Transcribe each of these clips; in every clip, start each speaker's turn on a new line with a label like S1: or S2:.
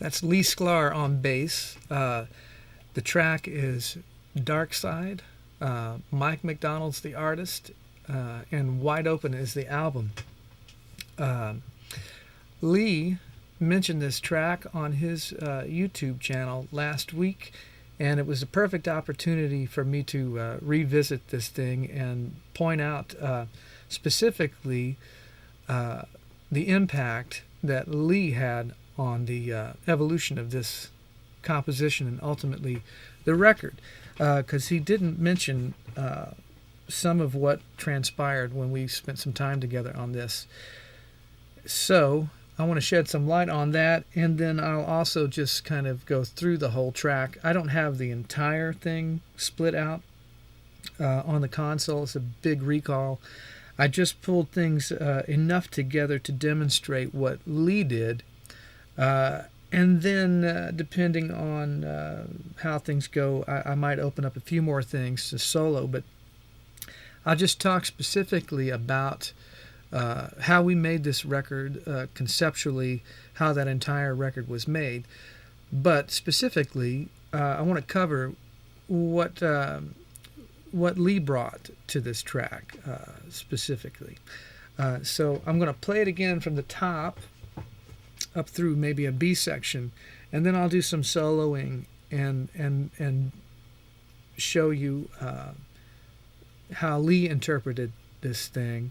S1: That's Lee Sklar on bass. The track is Dark Side. Mike McDonald's the artist, and Wide Open is the album. Lee mentioned this track on his YouTube channel last week, and it was a perfect opportunity for me to revisit this thing and point out specifically the impact that Lee had on the evolution of this composition and ultimately the record, because he didn't mention some of what transpired when we spent some time together on this. So I want to shed some light on that, and then I'll also just kind of go through the whole track. I don't have the entire thing split out on the console. It's a big recall. I just pulled things enough together to demonstrate what Lee did, and then depending on how things go, I might open up a few more things to solo, but I'll just talk specifically about how we made this record conceptually, how that entire record was made. But specifically, I want to cover what Lee brought to this track specifically. So I'm going to play it again from the top up through maybe a B section, and then I'll do some soloing and show you how Lee interpreted this thing,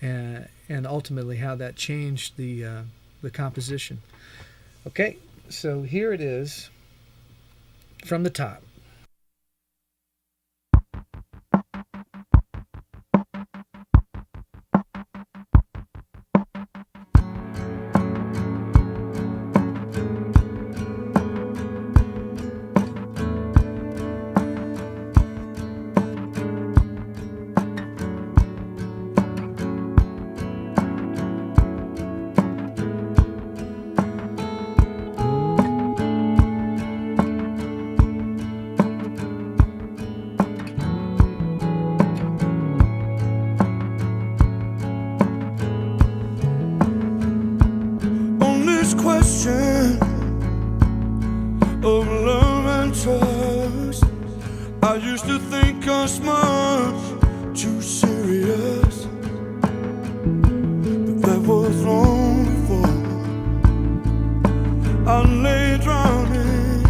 S1: and ultimately how that changed the composition. Okay, so here it is from the top.
S2: Of love and trust, I used to think us much too serious, but that was long before I lay drowning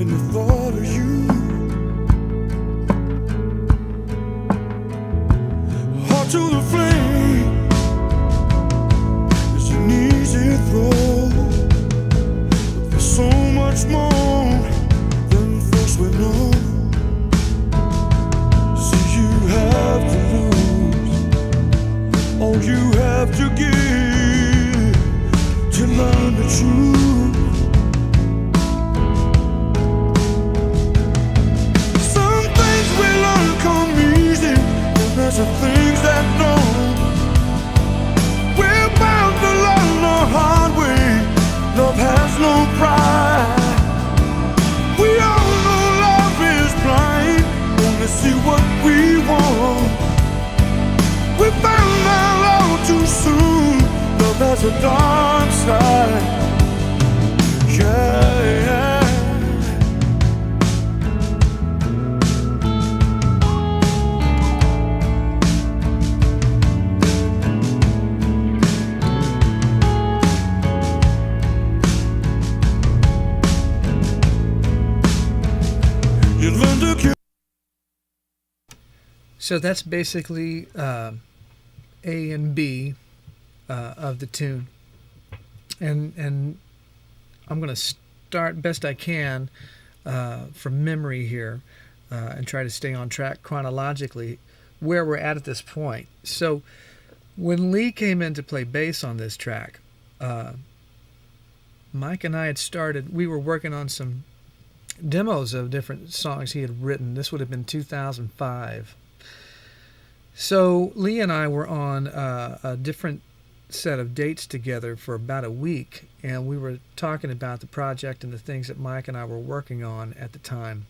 S2: in the thought of you. Heart to the flame is an easy throw. So much more than first we know. So you have to lose, or you have to give to learn the truth. Some things we learn come easy, and there's some things that don't. We're bound to learn the hard way. Love has no pride. We all know love is blind, only see what we want. We found out all too soon, love has a dark side. Yeah, yeah.
S1: So that's basically A and B of the tune, and I'm going to start best I can from memory here and try to stay on track chronologically where we're at this point. So when Lee came in to play bass on this track, Mike and I had started, we were working on some demos of different songs he had written. This would have been 2005. So Lee and I were on a different set of dates together for about a week, and we were talking about the project and the things that Mike and I were working on at the time.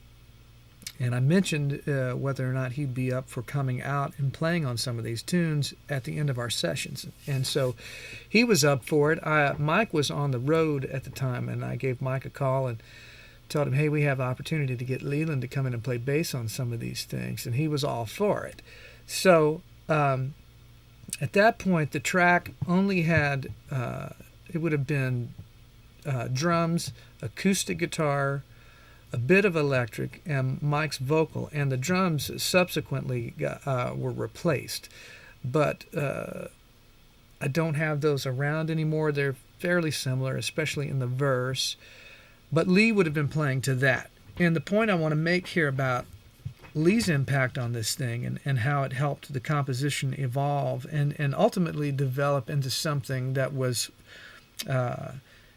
S1: And I mentioned whether or not he'd be up for coming out and playing on some of these tunes at the end of our sessions. And so he was up for it. Mike was on the road at the time, and I gave Mike a call and told him, hey, we have the opportunity to get Leland to come in and play bass on some of these things. And he was all for it. So at that point, the track only had, it would have been drums, acoustic guitar, a bit of electric, and Mike's vocal, and the drums subsequently were replaced. But I don't have those around anymore. They're fairly similar, especially in the verse. But Lee would have been playing to that. And the point I want to make here about Lee's impact on this thing and how it helped the composition evolve and ultimately develop into something that was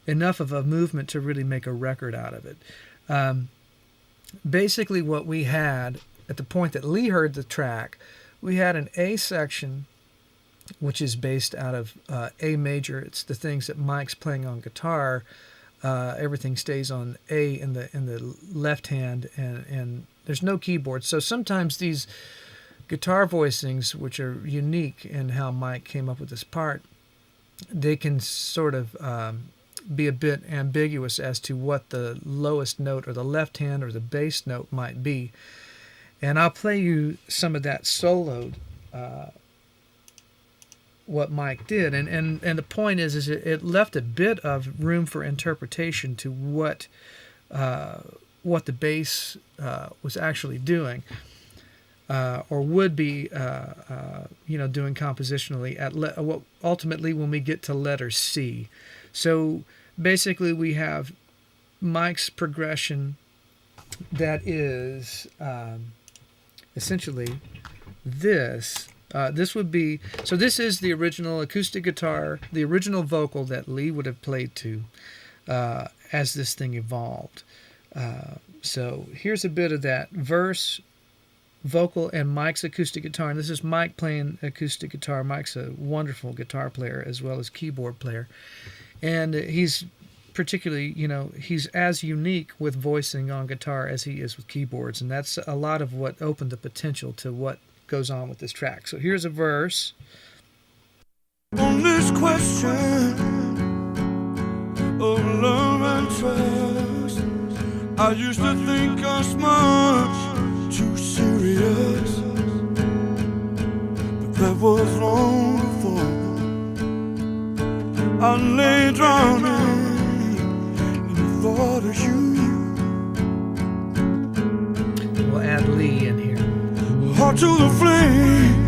S1: enough of a movement to really make a record out of it. Basically what we had at the point that Lee heard the track, we had an A section, which is based out of A major. It's the things that Mike's playing on guitar. Everything stays on A in the left hand, and there's no keyboard. So sometimes these guitar voicings, which are unique in how Mike came up with this part, they can sort of be a bit ambiguous as to what the lowest note or the left hand or the bass note might be. And I'll play you some of that soloed, what Mike did. And the point is it left a bit of room for interpretation to what the bass was actually doing, or would be, doing compositionally at ultimately when we get to letter C. So basically we have Mike's progression that is essentially this. This would be, so this is the original acoustic guitar, the original vocal that Lee would have played to as this thing evolved. So here's a bit of that verse, vocal, and Mike's acoustic guitar. And this is Mike playing acoustic guitar. Mike's a wonderful guitar player as well as keyboard player. And he's particularly, he's as unique with voicing on guitar as he is with keyboards. And that's a lot of what opened the potential to what goes on with this track. So here's a verse.
S2: On this question of love and trust, I used to think us much too serious, but that was long before I lay drowning in the thought of you.
S1: We'll add Lee in here.
S2: Heart to the flame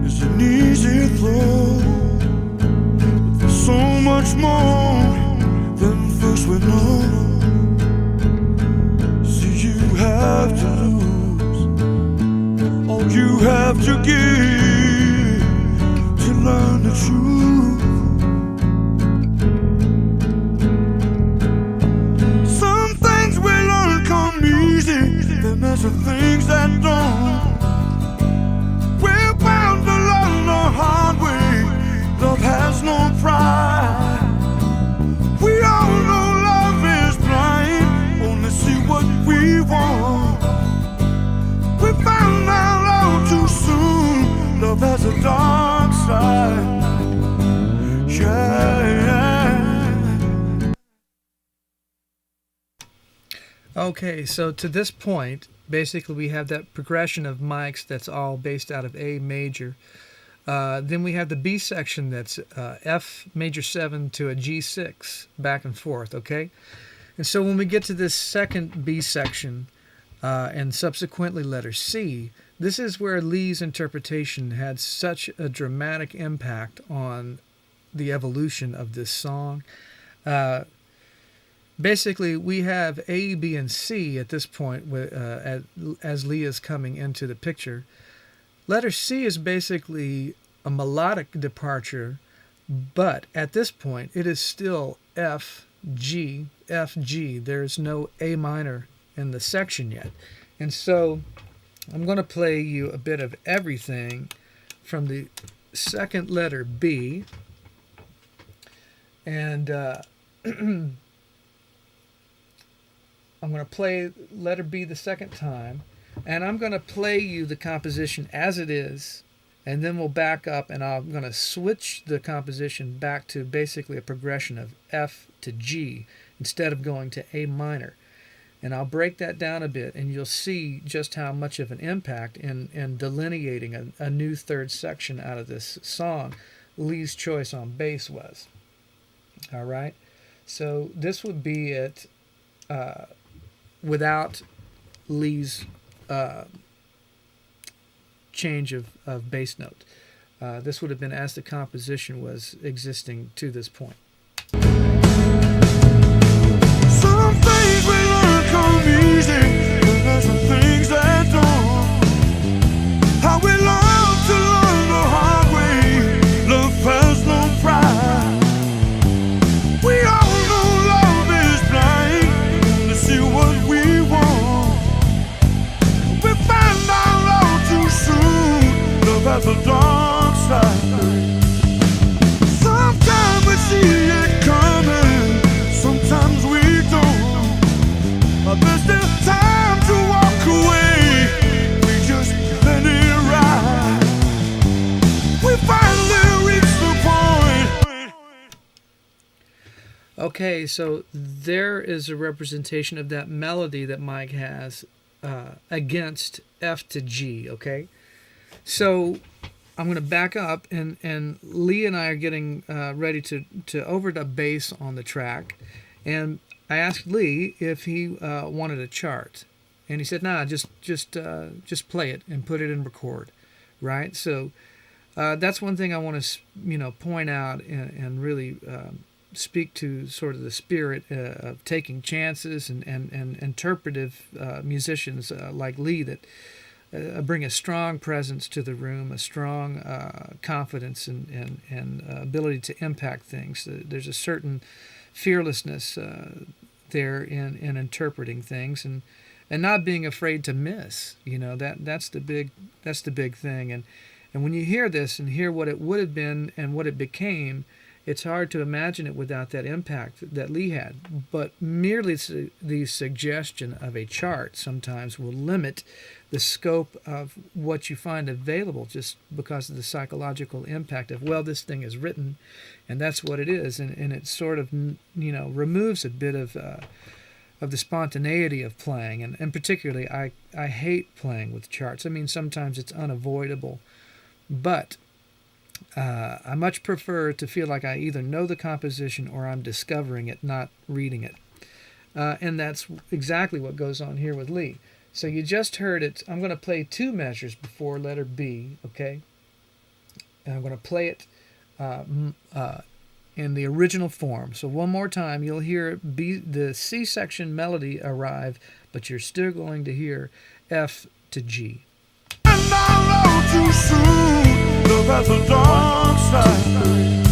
S2: is an easy throw, but there's so much more than first we know. See, you have to lose, all you have to give to learn the truth. Some things we learn come easy, then there's the things that don't. We're bound to learn the hard way. Love has no pride. We all know love is blind, only see what we want. We found out all too soon, love has a dark side. Yeah.
S1: Okay, so to this point, basically we have that progression of Mike's that's all based out of A major. Then we have the B section that's F major 7 to a G6, back and forth, okay? And so when we get to this second B section, and subsequently letter C, this is where Lee's interpretation had such a dramatic impact on the evolution of this song. Basically, we have A, B, and C at this point as Lee is coming into the picture. Letter C is basically a melodic departure, but at this point, it is still F, G, F, G. There's no A minor in the section yet. And so I'm going to play you a bit of everything from the second letter B. And I'm going to play letter B the second time, and I'm going to play you the composition as it is, and then we'll back up, and I'm going to switch the composition back to basically a progression of F to G instead of going to A minor. And I'll break that down a bit, and you'll see just how much of an impact in delineating a new third section out of this song Lee's choice on bass was. All right? So this would be it without Lee's change of bass note. This would have been as the composition was existing to this point.
S2: Some things we learn come easy, and there's some things that don't. How we learn to learn the hard way. Love has no pride. We all know love is blind to see what we want. We find out all too soon. Love has a dark side. Sometimes we see it coming, sometimes we don't. But there's still time to walk away. We just let it ride. We finally reach the point.
S1: Okay, so there is a representation of that melody that Mike has against F to G, okay? So I'm going to back up, and Lee and I are getting ready to overdub bass on the track, and I asked Lee if he wanted a chart, and he said, "Nah, just play it and put it in record," right? So that's one thing I want to point out and really speak to sort of the spirit of taking chances and interpretive musicians like Lee that bring a strong presence to the room, a strong confidence and ability to impact things. There's a certain fearlessness there in interpreting things and not being afraid to miss. That's the big thing. And when you hear this and hear what it would have been and what it became, it's hard to imagine it without that impact that Lee had. But merely the suggestion of a chart sometimes will limit the scope of what you find available just because of the psychological impact of, well, this thing is written and that's what it is. And it sort of, removes a bit of the spontaneity of playing. And particularly, I hate playing with charts. I mean, sometimes it's unavoidable. But I much prefer to feel like I either know the composition or I'm discovering it, not reading it. And that's exactly what goes on here with Lee. So you just heard it. I'm going to play two measures before letter B, okay? And I'm going to play it in the original form. So one more time, you'll hear the C section melody arrive, but you're still going to hear F to G.
S2: And I know too soon, love has a dark side.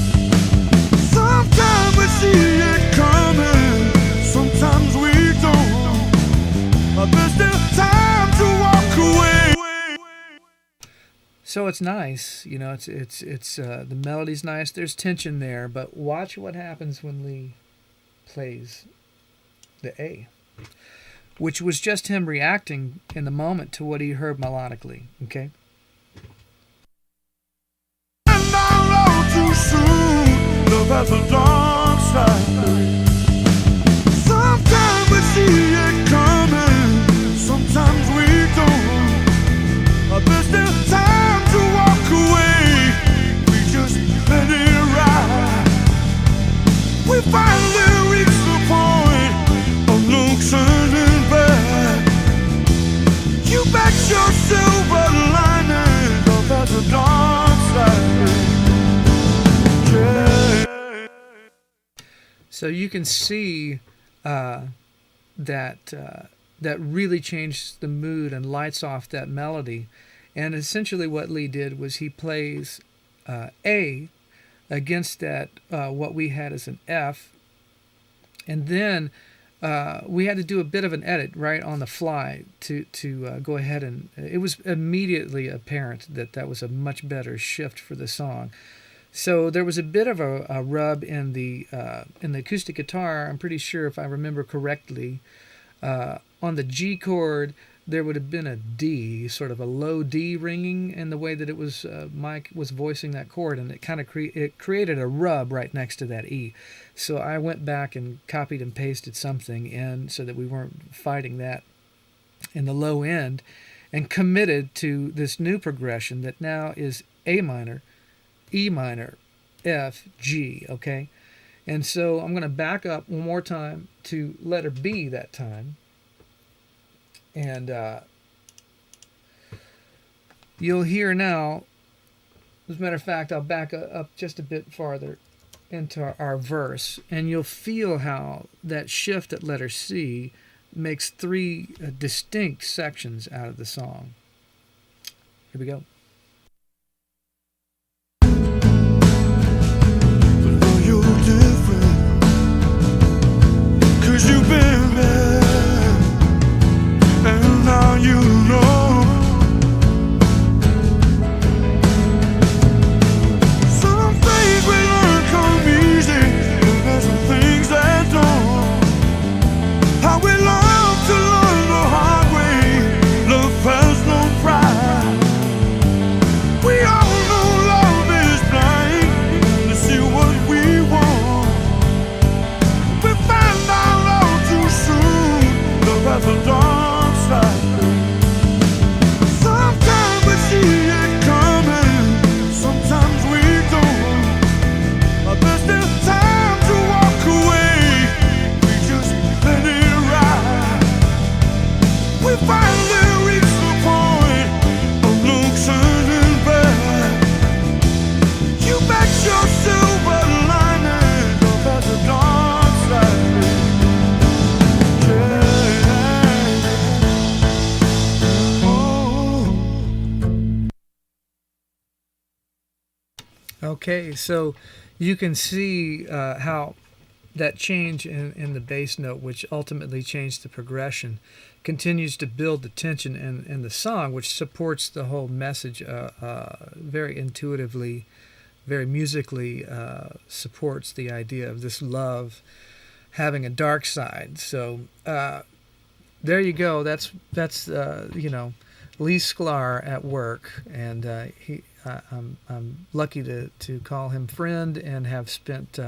S2: Sometimes we see it coming, sometimes we don't. But there's still time to walk away.
S1: So it's nice, it's the melody's nice. There's tension there, but watch what happens when Lee plays the A, which was just him reacting in the moment to what he heard melodically, okay?
S2: And I know too soon, love has a dark side. Sometimes we see it coming, sometimes we don't. But there's still time to walk away. We just let it ride. We finally reach the point of no turning back. You bet your silver lining, love has a dark side. Yeah.
S1: So you can see that really changed the mood and lights off that melody. And essentially what Lee did was he plays A against that what we had as an F, and then we had to do a bit of an edit right on the fly to go ahead, and it was immediately apparent that was a much better shift for the song. So there was a bit of a rub in the acoustic guitar. I'm pretty sure, if I remember correctly, On the G chord, there would have been a D, sort of a low D ringing in the way that it was Mike was voicing that chord, and it kind of it created a rub right next to that E. So I went back and copied and pasted something in so that we weren't fighting that in the low end, and committed to this new progression that now is A minor, E minor, F, G, okay? And so I'm going to back up one more time to letter B that time. And you'll hear now, as a matter of fact, I'll back up just a bit farther into our verse, and you'll feel how that shift at letter C makes three distinct sections out of the song. Here we go.
S2: You're different, 'cause you've been there, and now you know. Some things we learn come easy, and there's some things that don't. How we love to learn the hard way, love has no pride. We all know love is blind to see what we want. We find out all too soon, love has a dark side. Sometimes we see it coming, sometimes we don't. But there's still time to walk away, we just let it ride. We finally reach the point of no turning back. You bet your silver lining, love has a dark side.
S1: Okay, so you can see how that change in the bass note, which ultimately changed the progression, continues to build the tension in the song, which supports the whole message very intuitively, very musically, supports the idea of this love having a dark side. So there you go. That's Lee Sklar at work, and I'm lucky to call him friend and have spent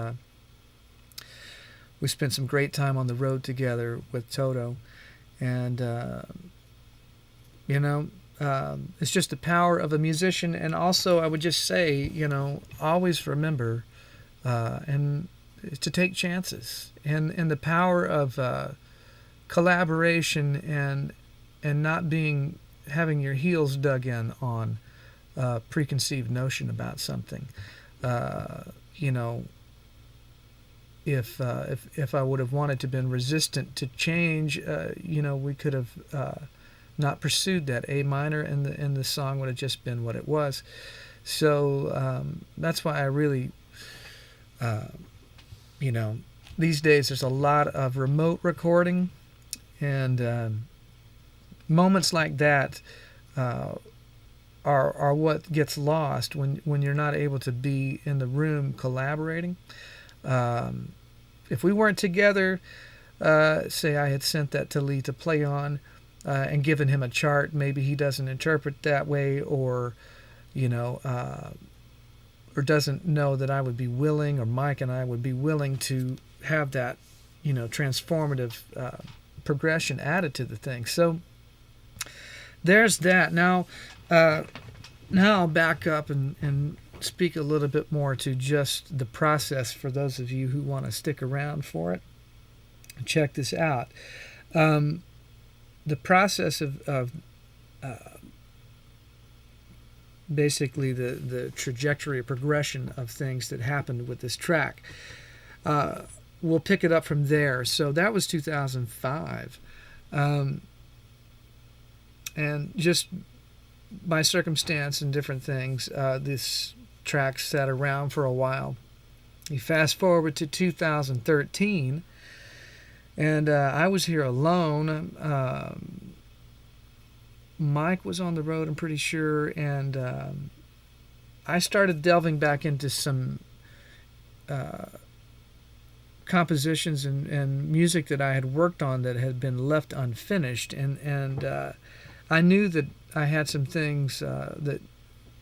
S1: we spent some great time on the road together with Toto, and it's just the power of a musician. And also I would just say, always remember and to take chances, and the power of collaboration, and not having your heels dug in on preconceived notion about something. If I would have wanted to been resistant to change, we could have not pursued that A minor, and the song would have just been what it was. So that's why I really, these days there's a lot of remote recording, and moments like that are what gets lost when you're not able to be in the room collaborating. If we weren't together, say I had sent that to Lee to play on and given him a chart, maybe he doesn't interpret that way, or doesn't know that I would be willing, or Mike and I would be willing to have that transformative progression added to the thing. So there's that. Now I'll back up and speak a little bit more to just the process for those of you who want to stick around for it. Check this out. The process of basically the trajectory or progression of things that happened with this track. We'll pick it up from there. So that was 2005. And just by circumstance and different things, this track sat around for a while. You fast forward to 2013, and I was here alone. Mike was on the road, I'm pretty sure, and I started delving back into some compositions and music that I had worked on that had been left unfinished, and I knew that I had some things that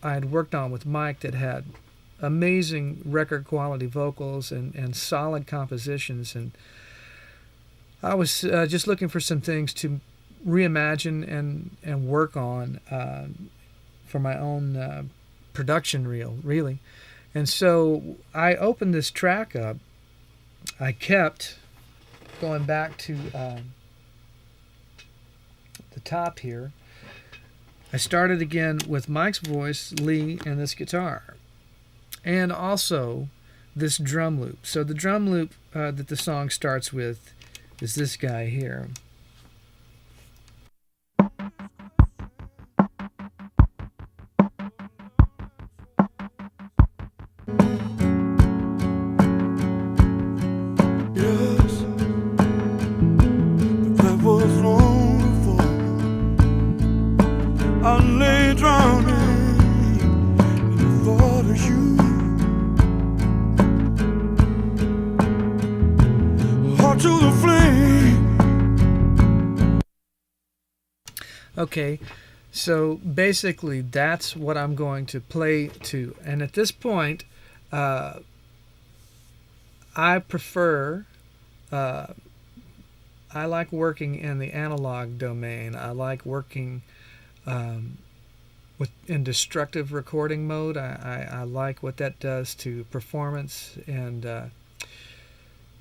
S1: I had worked on with Mike that had amazing record quality vocals and solid compositions, and I was just looking for some things to reimagine and work on for my own production reel, really. And so I opened this track up. I kept going back to the top here. I started again with Mike's voice, Lee, and this guitar, and also this drum loop. So the drum loop that the song starts with is this guy here.
S2: Yes, but that was long before I lay drowning in the thought of you. Heart to the flame.
S1: Okay, so basically that's what I'm going to play to. And at this point, I prefer, I like working in the analog domain. I like working in destructive recording mode. I like what that does to performance, and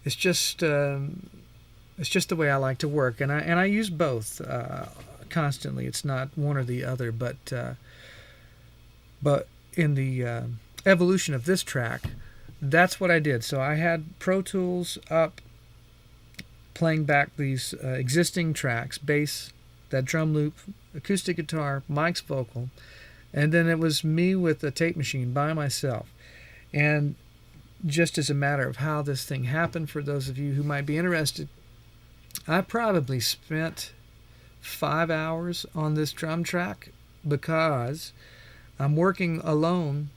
S1: it's just the way I like to work. And I use both constantly. It's not one or the other, but in the evolution of this track, that's what I did. So I had Pro Tools up, playing back these existing tracks, bass, that drum loop, acoustic guitar, Mike's vocal, and then it was me with a tape machine by myself. And just as a matter of how this thing happened, for those of you who might be interested, I probably spent 5 hours on this drum track because I'm working alone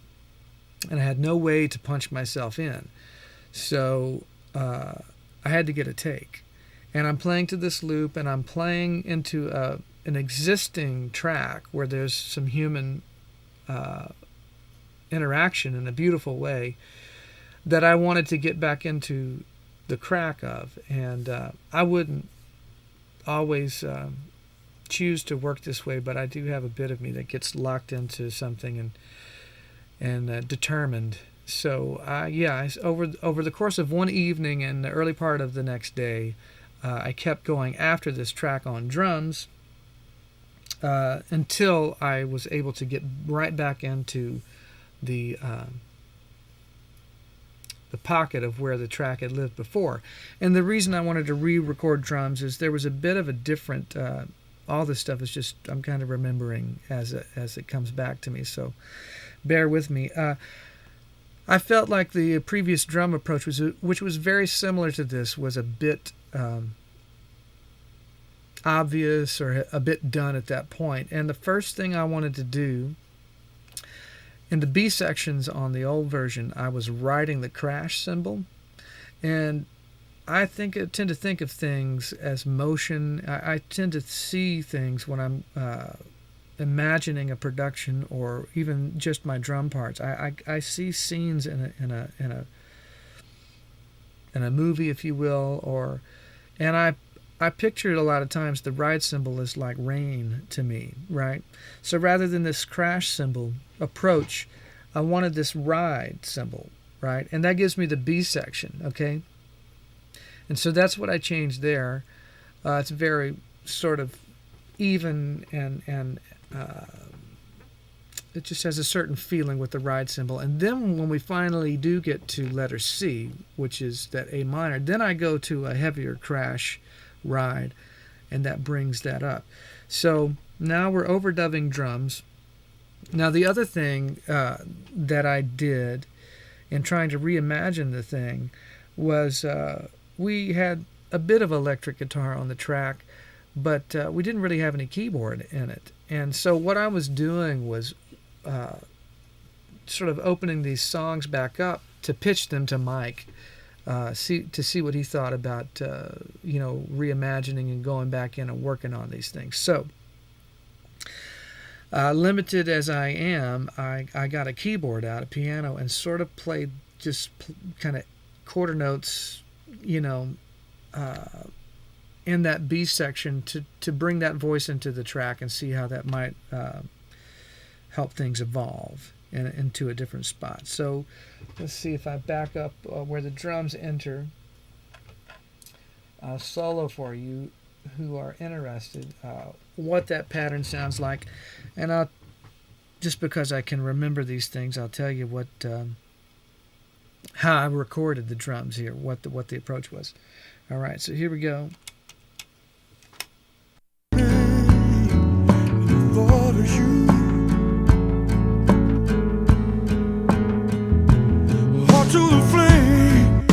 S1: and I had no way to punch myself in. So I had to get a take. And I'm playing to this loop, and I'm playing into an existing track where there's some human interaction in a beautiful way that I wanted to get back into the crack of. And I wouldn't always choose to work this way, but I do have a bit of me that gets locked into something and determined. So over the course of one evening and the early part of the next day, I kept going after this track on drums until I was able to get right back into the pocket of where the track had lived before. And the reason I wanted to re-record drums is there was a bit of a different. All this stuff is just I'm kind of remembering as it comes back to me. So bear with me. I felt like the previous drum approach which was very similar to this, was a bit obvious or a bit done at that point. And the first thing I wanted to do in the B sections on the old version, I was writing the crash cymbal, and I tend to think of things as motion. I tend to see things when I'm imagining a production or even just my drum parts. I see scenes in a movie, if you will, and I picture it a lot of times. The ride cymbal is like rain to me, right? So rather than this crash cymbal approach, I wanted this ride cymbal, right? And that gives me the B section, okay? And so that's what I changed there. It's very sort of even, and it just has a certain feeling with the ride cymbal. And then when we finally do get to letter C, which is that A minor, then I go to a heavier crash ride, and that brings that up. So now we're overdubbing drums. Now the other thing that I did in trying to reimagine the thing was we had a bit of electric guitar on the track, but we didn't really have any keyboard in it. And so what I was doing was sort of opening these songs back up to pitch them to Mike see what he thought about reimagining and going back in and working on these things. So limited as I am, I got a keyboard out, a piano, and sort of played just kind of quarter notes, in that B section to bring that voice into the track and see how that might help things evolve into a different spot. So let's see if I back up where the drums enter. Solo for you who are interested what that pattern sounds like, and I'll just because I can remember these things, I'll tell you what how I recorded the drums here, what the approach was. All right, so here we go.
S2: Thought of you. Heart to the flame.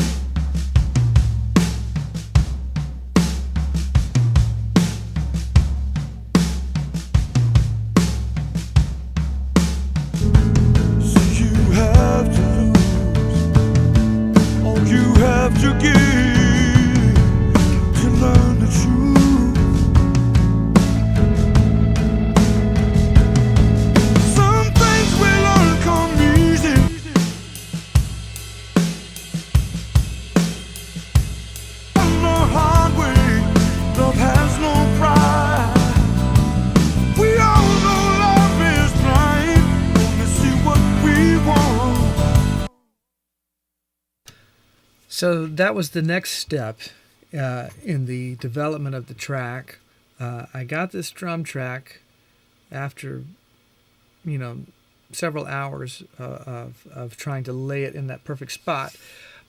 S2: So you have to lose all you have to give to learn the truth.
S1: So that was the next step in the development of the track. I got this drum track after, several hours of trying to lay it in that perfect spot,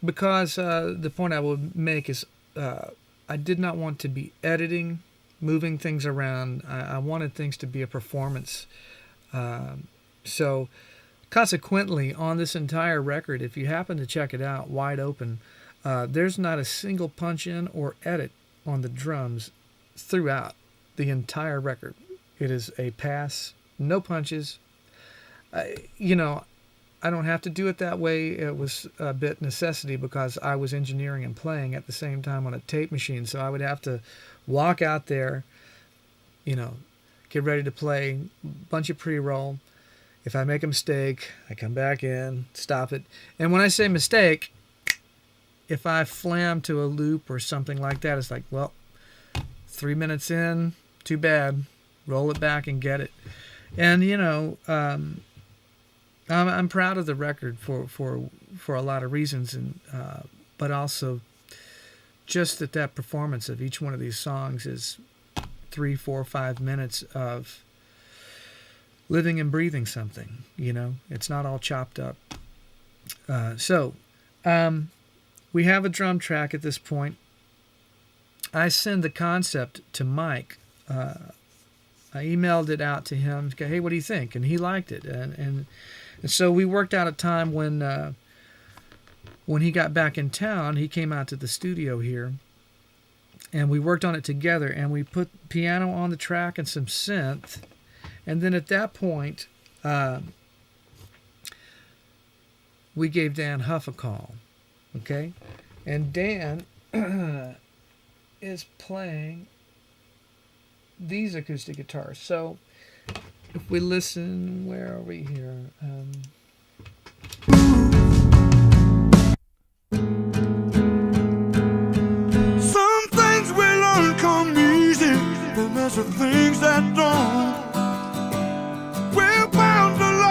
S1: because the point I will make is I did not want to be editing, moving things around. I wanted things to be a performance. So consequently, on this entire record, if you happen to check it out wide open, there's not a single punch in or edit on the drums throughout the entire record. It is a pass, no punches. I don't have to do it that way. It was a bit necessity because I was engineering and playing at the same time on a tape machine. So I would have to walk out there, get ready to play, bunch of pre-roll. If I make a mistake, I come back in, stop it. And when I say mistake, if I flam to a loop or something like that, it's like, well, 3 minutes in, too bad. Roll it back and get it. And, I'm proud of the record for a lot of reasons, and but also just that performance of each one of these songs is 3, 4, 5 minutes of living and breathing something. It's not all chopped up. We have a drum track at this point. I send the concept to Mike. I emailed it out to him. Hey, what do you think? And he liked it. And so we worked out a time when he got back in town. He came out to the studio here, and we worked on it together. And we put piano on the track and some synth. And then at that point, we gave Dan Huff a call. Okay, and Dan is playing these acoustic guitars. So if we listen, where are we here?
S2: Some things will only come easy, but there's some things that don't. We're bound to learn.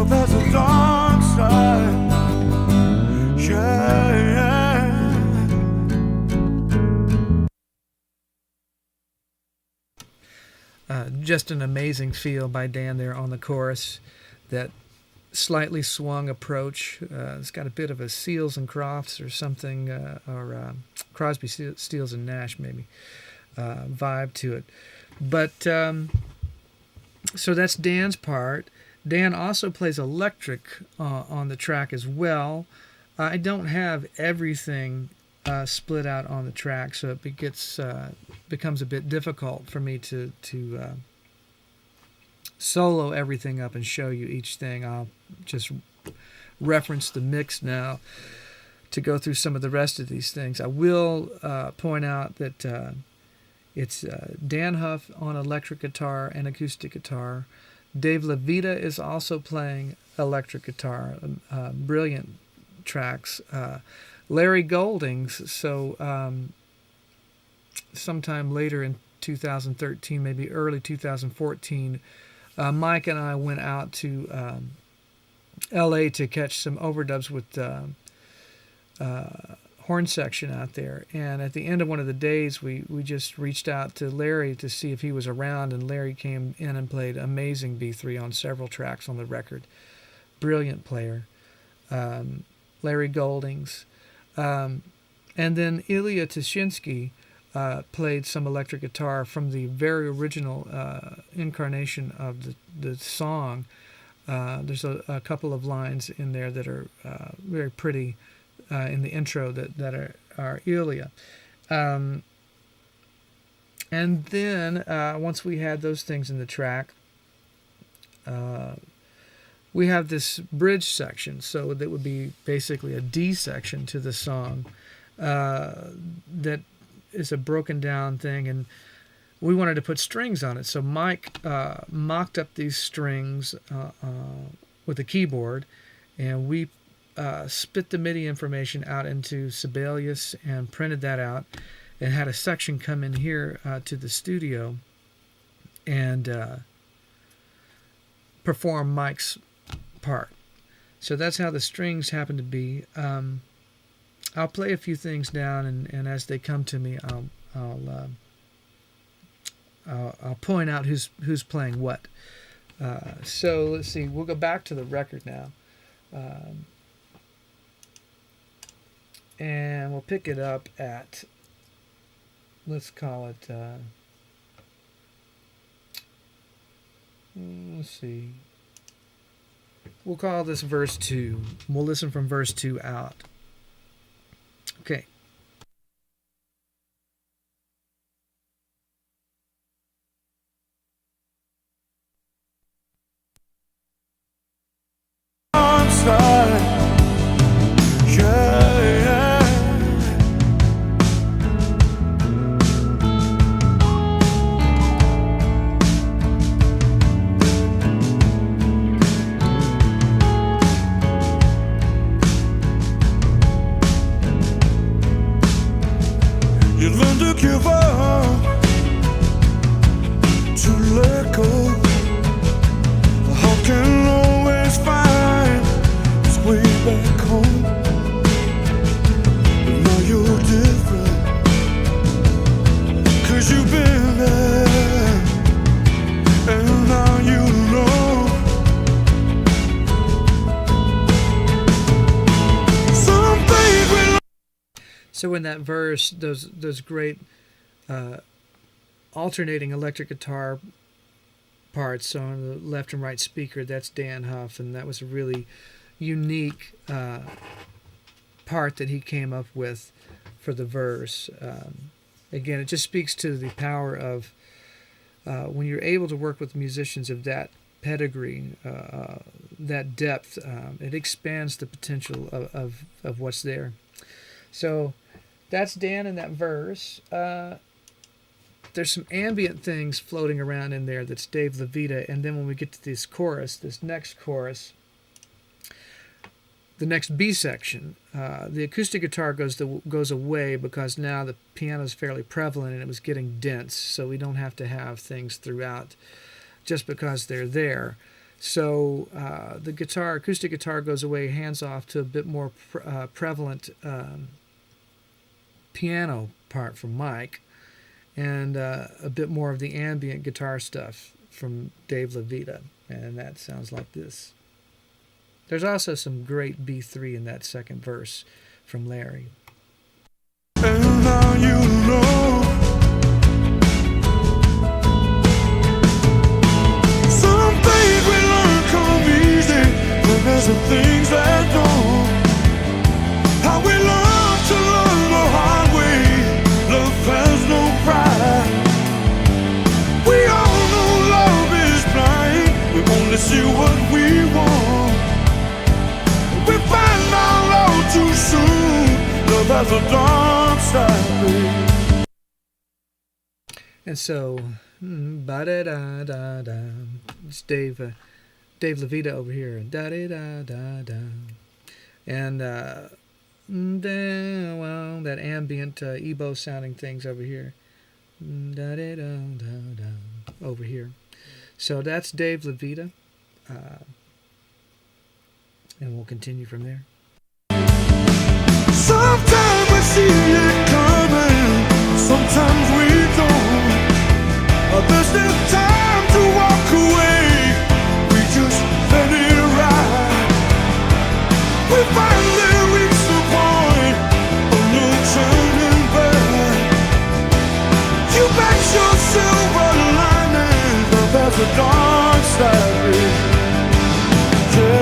S2: There's a dark side, yeah.
S1: Just an amazing feel by Dan there on the chorus. That slightly swung approach. It's got a bit of a Seals and Crofts or something, or Crosby, Stills and Nash maybe vibe to it. But so that's Dan's part. Dan also plays electric on the track as well. I don't have everything split out on the track, so it becomes a bit difficult for me to solo everything up and show you each thing. I'll just reference the mix now to go through some of the rest of these things. I will point out that it's Dan Huff on electric guitar and acoustic guitar. Dave LaVita is also playing electric guitar. Brilliant tracks. Larry Goldings, so sometime later in 2013, maybe early 2014, Mike and I went out to LA to catch some overdubs with horn section out there. And at the end of one of the days, we just reached out to Larry to see if he was around, and Larry came in and played amazing B3 on several tracks on the record. Brilliant player. Larry Goldings. And then Ilya Tishinsky played some electric guitar from the very original incarnation of the song. There's a couple of lines in there that are very pretty in the intro that are Ilya. And then once we had those things in the track, we have this bridge section, so that would be basically a D section to the song that is a broken down thing, and we wanted to put strings on it. So Mike mocked up these strings with a keyboard, and we spit the MIDI information out into Sibelius and printed that out, and had a section come in here to the studio and perform Mike's part. So that's how the strings happen to be. I'll play a few things down, and as they come to me, I'll point out who's playing what. So let's see. We'll go back to the record now, and we'll pick it up at, let's call it. Let's see. We'll call this verse 2. We'll listen from verse 2 out. Okay.
S2: Give up, to let go. The heart can always find its way back home. But now you're different, 'cause you've been there, and now you know. Some things will.
S1: So in that verse, those great alternating electric guitar parts. So on the left and right speaker, that's Dan Huff, and that was a really unique part that he came up with for the verse. Again, it just speaks to the power of when you're able to work with musicians of that pedigree, that depth, it expands the potential of what's there. So that's Dan in that verse. There's some ambient things floating around in there that's Dave LaVita, and then when we get to this chorus, this next chorus, the next B section, the acoustic guitar goes away because now the piano is fairly prevalent and it was getting dense, so we don't have to have things throughout just because they're there. So the acoustic guitar goes away, hands off to a bit more prevalent piano part from Mike, and a bit more of the ambient guitar stuff from Dave LaVita, and that sounds like this. There's also some great B3 in that second verse from Larry.
S2: And now you know. Some things we learn come easy, but there's some things that don't. How we learn to learn the hard see what we want. We find our love too soon. Love has a dark side, babe.
S1: And so, ba-da-da-da-da. It's Dave Levita over here. Da-da-da-da-da. And, well, that ambient Ebo sounding things over here. Da-da-da-da-da. Over here. So that's Dave Levita. And we'll continue from there.
S2: Sometimes we see it coming, sometimes we don't. There's still time to walk away, we just let it ride. We finally reach the point of no turning back. You bet your silver lining, love has a dark side, yeah.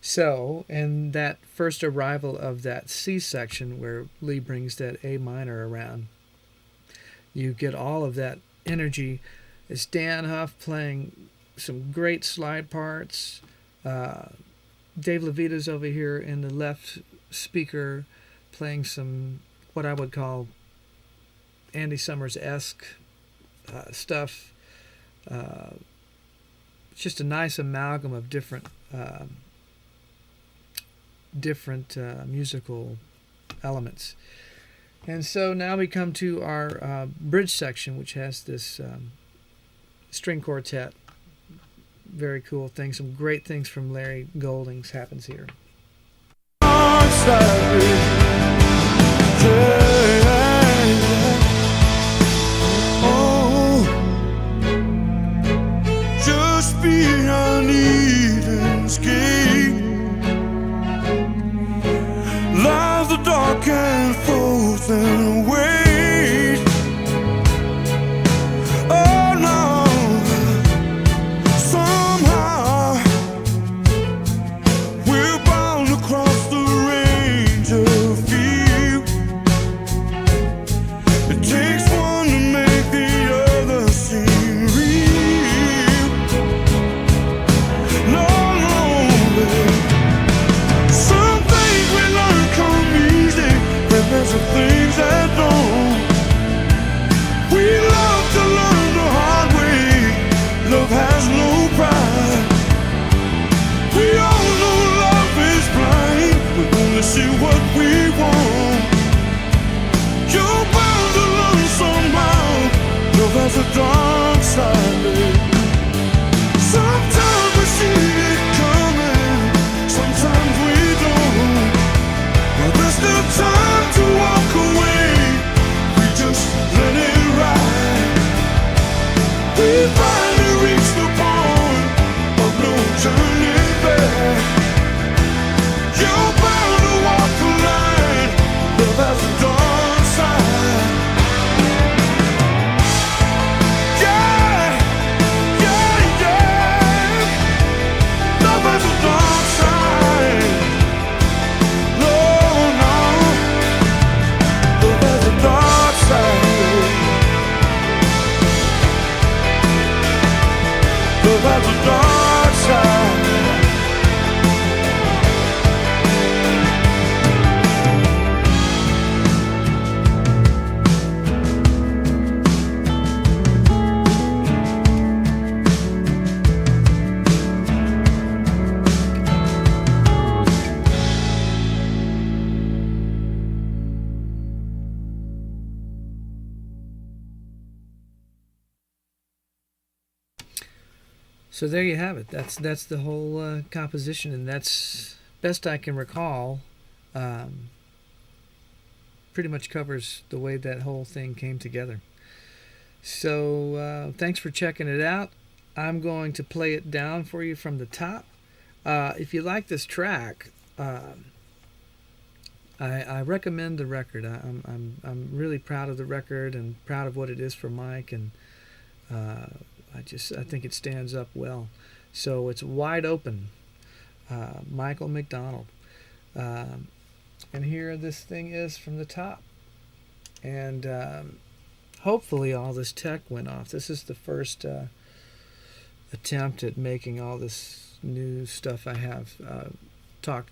S1: So, in that first arrival of that C section where Lee brings that A minor around, you get all of that energy. It's Dan Huff playing some great slide parts. Dave Levita's over here in the left speaker playing some what I would call Andy Summers-esque stuff. It's just a nice amalgam of different musical elements. And so now we come to our bridge section, which has this string quartet. Very cool thing. Some great things from Larry Goldings happens here.
S2: Just beyond Eden's gate lies the dark and frozen weight. Oh no, somehow we're bound across the range of view. It takes one to make the other seem real. No, babe. Some things we learn come easy, but there's some things that don't. We love to learn the hard way. Love has no pride. We all know love is blind. We only see what we want. You're bound to learn somehow. Love has a dark side, babe. Sometimes we see it coming, sometimes we don't. But there's still time to walk away. We just let it ride. We finally reach the point of no turning back. You're bound to walk the line. Love has a dark side. Yeah, yeah, yeah. Love has a dark side. No, no. Love has a dark side. Love has a dark side.
S1: So there you have it. That's the whole composition, and that's best I can recall. Pretty much covers the way that whole thing came together. So thanks for checking it out. I'm going to play it down for you from the top. If you like this track, I recommend the record. I'm really proud of the record and proud of what it is for Mike, and I think it stands up well. So it's Wide Open, Michael McDonald, And here this thing is from the top. And hopefully all this tech went off. This is the first attempt at making all this new stuff I have talk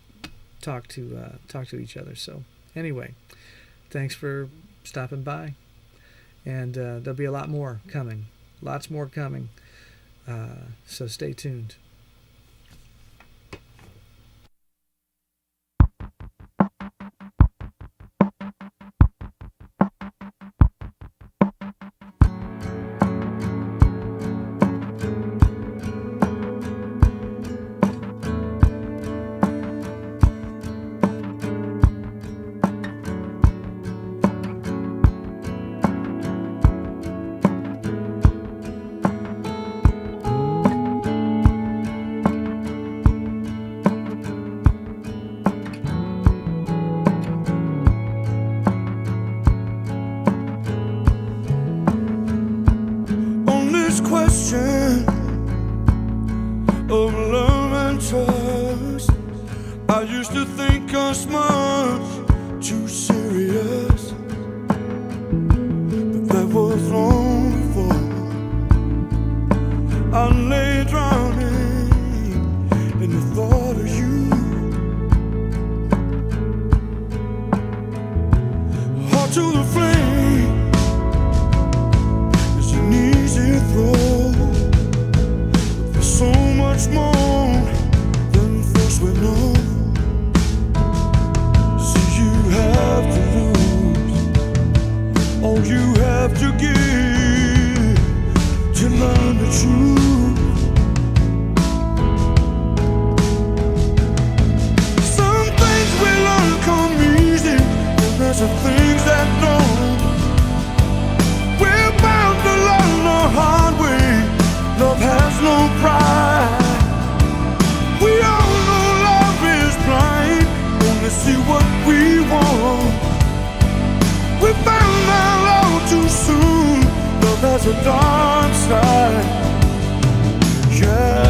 S1: to each other. So anyway, thanks for stopping by, and there'll be a lot more coming, lots more coming. So stay tuned.
S2: Question of love and trust, I used to think us much too serious, but that was long before I lay drowning in the thought of you. Heart to the flame is an easy throw. There's so much more than first we know. So you have to lose all you have to give to learn the truth. Some things we learn come easy, and there's some things that don't. We're bound to learn the hard way. Love has no pride. We all know love is blind, only see what we want. We found out all too soon, love has a dark side. Yeah.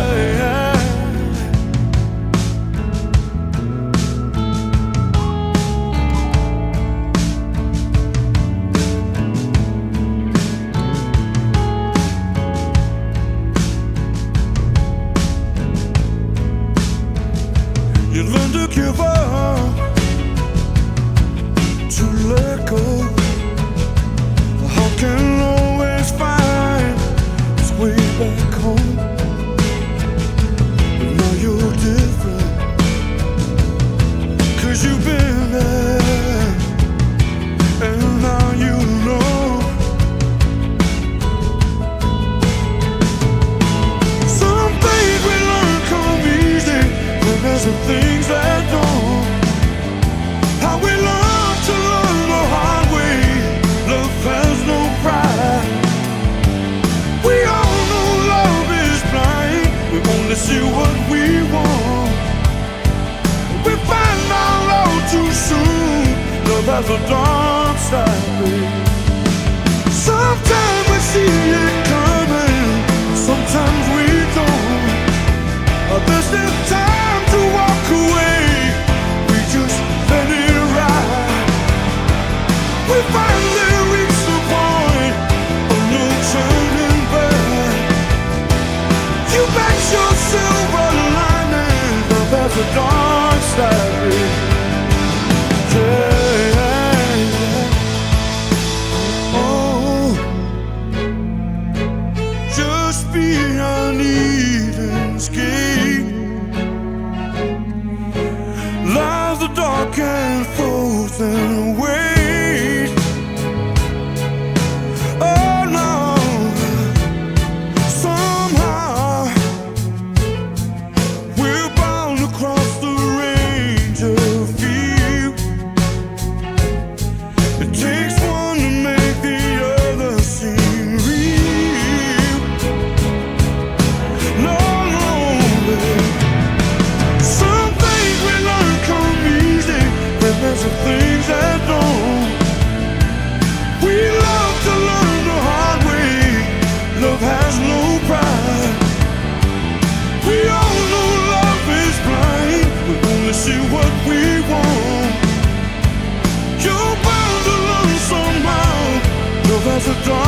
S2: You learn to give up, to let go. The heart can always find its way back home. But now you're different, 'cause you've been there, and now you know. Some things we learn come easy, but there's some things that don't. How we learn to learn the hard way. Love has no pride. We all know love is blind. We only see what we want. We find out all too soon. Love has a dark side. Sometimes we see it coming, sometimes we don't. There's no time to walk away, we just let it ride. We finally reach the point of no turning back. You bet your silver lining, love has a dark side. Yeah. Oh, just beyond Eden's gate lies the dark and frozen weight. Oh no, somehow we're bound to cross the range of fear. It takes one to make the other seem real. No, some things we learn come easy, but there's some things that don't. We love to learn the hard way. Love has no pride. We all know love is blind. We only see what we want. was a dawn.